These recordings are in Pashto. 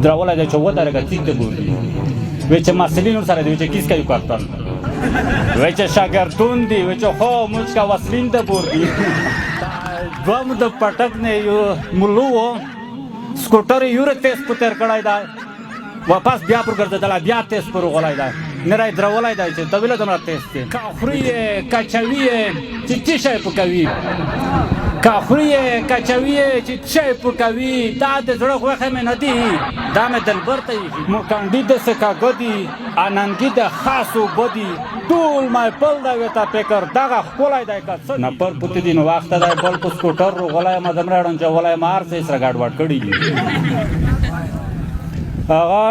درولای دی چې ودرېږه ټیک دی ګوري وایي چې محصلین ورسره دی وایي چې کیس کوي کارتن وایي چې شاګردون دي وایي چې خو موږ کا وسلین ده بردي دوم د پټک نه یو ملو و سکوټر یو تیز پتر کړای دا واپس بیا پر ګرځیدل بیا تیز پر غولای دا نه راي درولای دا چې طویله دمره تیز دی کافری کچوی چې څه شي پکوي کافری کچوی چې څه پکوي دا د زړه خوخه مې نه دی دا مې دلبر ته مو کاندید سکا ګدی اننګی د خاصو بدی ټول مې پل دا وتا پکر دغه خولای دا کڅ نه پر پوت دین وخت دا بل په سکوټر غولای ما دمراړن چې غولای مار سره ګډ وډ کړی هغه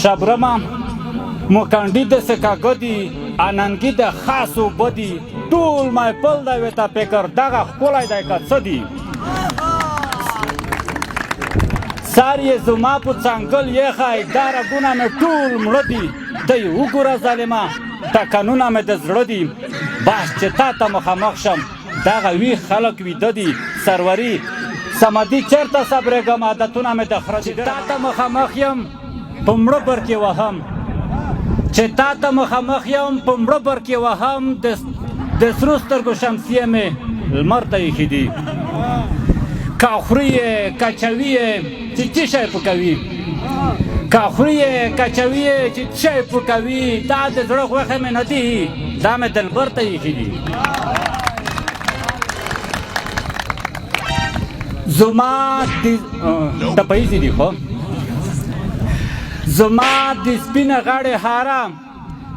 شبرما مو کاندید سکا ګدی اننګی د خاصو بدی ټول مې پل دا وتا پکر دغه خولای دا کڅ دی ساری زما په څنګل یې خای دار ګونه مې ټول مړ دي دی وګوره ظالما تا قانونه مې د زړه دي باش چې تا ته مخامخ شم دغه وی خلک ویده دي سروري سمدي چېرته صبرېږم عادتونه مې د خره دي تا ته مخامخ یم په مړه بر کې وهم چې تا ته مخامخ یم په مړه بر کې وهم د سرو سترګو شمسیې مې لمر ته ایښي دي کافری کچوی چې څه شی پکوي کافری کچوی چې څه شی پکوي دا د زړه خوښه مې نه دي دا مې دلبر ته ایښي دي زما ټپایزې دي خو زما د سپینه غاړې هاره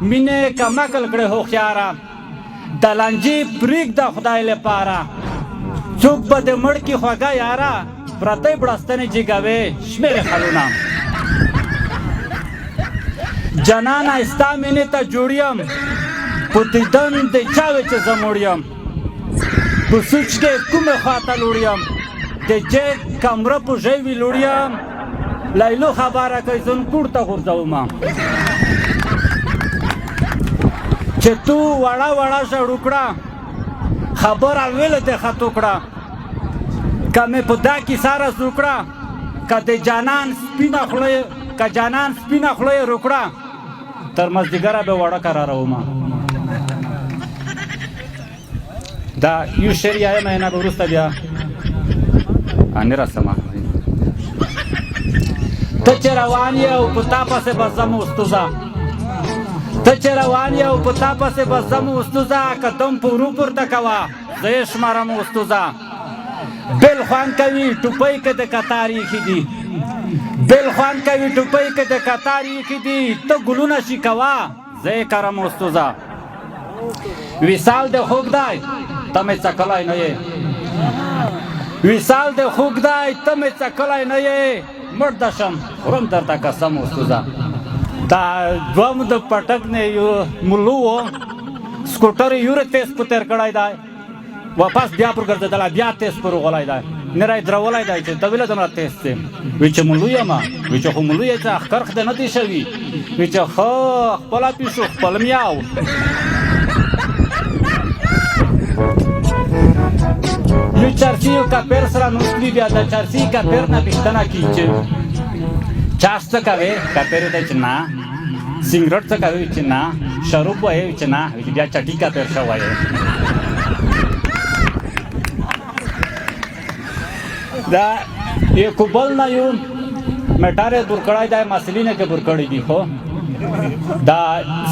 مینې کمکل کړې هوښیاره د لانجې پرېږده خدای لپاره څوک به د مړ کې خوږه یاره پرتی بړستنې جګوې شمېرې خلونه جانانه ستا مینې ته جوړ یم په دیدن د چا وې چې زه موړ یم په سوچ کې کومې خواته لوړ یم د جیب کمره په ژوي لوړ یم لیلو خبره کوي زن کور ته غورځومه چې تو وړه وړه ژړ وکړه خبره ویله د خطو کړه که مې په دا کیسه رس وکړه که د جانان سپینه خوله که جانان سپینه خوله یې روکړه تر مازدیګره به وړه قرارومه دا یو شعر یې وایم نه به وروسته بیا نه رسمه ته چې روان یې او په تا پسې به ځم استوزه ته چې روان یې او په تا پسې به ځم استوزه قدم په ورو پورته کوه زه یې شمارم استوزه بل خوان کوي ټوپۍ که د کتار ایښي دي بل خوان کوي ټوپۍ که د کتار ایښي دي ته ګلونه شي کوه زه یې کرم استوزه وصال د خوږ دی ته مې څکلی نه یې وصال د خوږ دی ته مې څکلی نه یې مړ د شم خورم درته قسم استوزه دا دوم د پټک نه یو ملو و سکوټر یو تیز په تیر کړی دی واپس بیا پر ګرځېدل بیا تیز پر غولای دی نه رای درولای دی چې طویله دمره تیز دی وایي چې ملو یم وایي چې خو ملو یې څه ښکر خدای نه دی شوي وایي چې ښه خپله پیشو خپل میاو یو چرسي یو کاپیر سره نوسلي بیا د چرسي کاپیر نه پوښتنه کوي چې چاس څه کوې کاپیر دی چې نه سینګرټ څه کوې چې نه شروب وایې چې نه بیا چټي کاپیر ښه وایې دا یو بل نه یو میټار یې دور کړی دی مسلینه کې دور کړی دي خو دا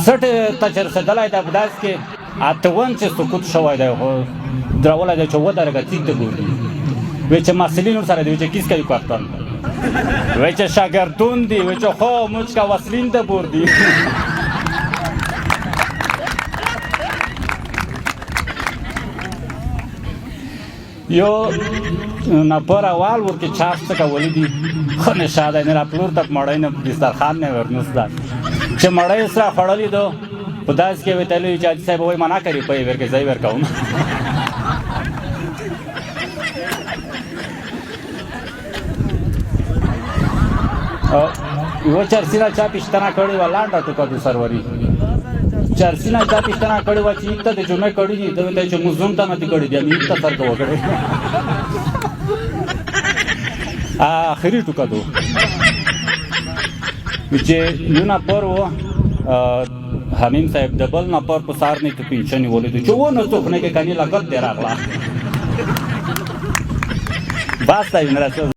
سټ ته چې رسېدلی دی په داسې کې اتون چې سقوط شوی دی خو درولای دی چې ودرېږه ټیک دی ګوري وایي چې محصلین ورسره دی وایي چې کیس کوي کارتن وایي چې شاګردون دي وایي چې خو موږ کا وسلین ده بردي یو نفر اول ورکې چاپ څه کولی دي ښه نشه دی نه راپلور تک مړی نه دسترخوان نه ورنوسته چې مړی یې سره خوړلي دو په داسې کې ویتلی وي چې حاجي صاحب وایي منع کوي په یې ورکې زه یې ورکوم یو چرسي نه چا پوښتنه کړې وه لانډه ټوکه د سروري چرسي نه چا پوښتنه کړې وه چې عید ته د جمعې کړي دي ده ویل چې موږ زوم ته نه دي کړي دي عید ته سر ته وکړې آخري ټوکه دو چې یو نفر و حمیم صاحب د بل نفر په سار نه ته پنشن ولیدو چې ونه څوک نه کې کني لګت دی راغله باسته یې نه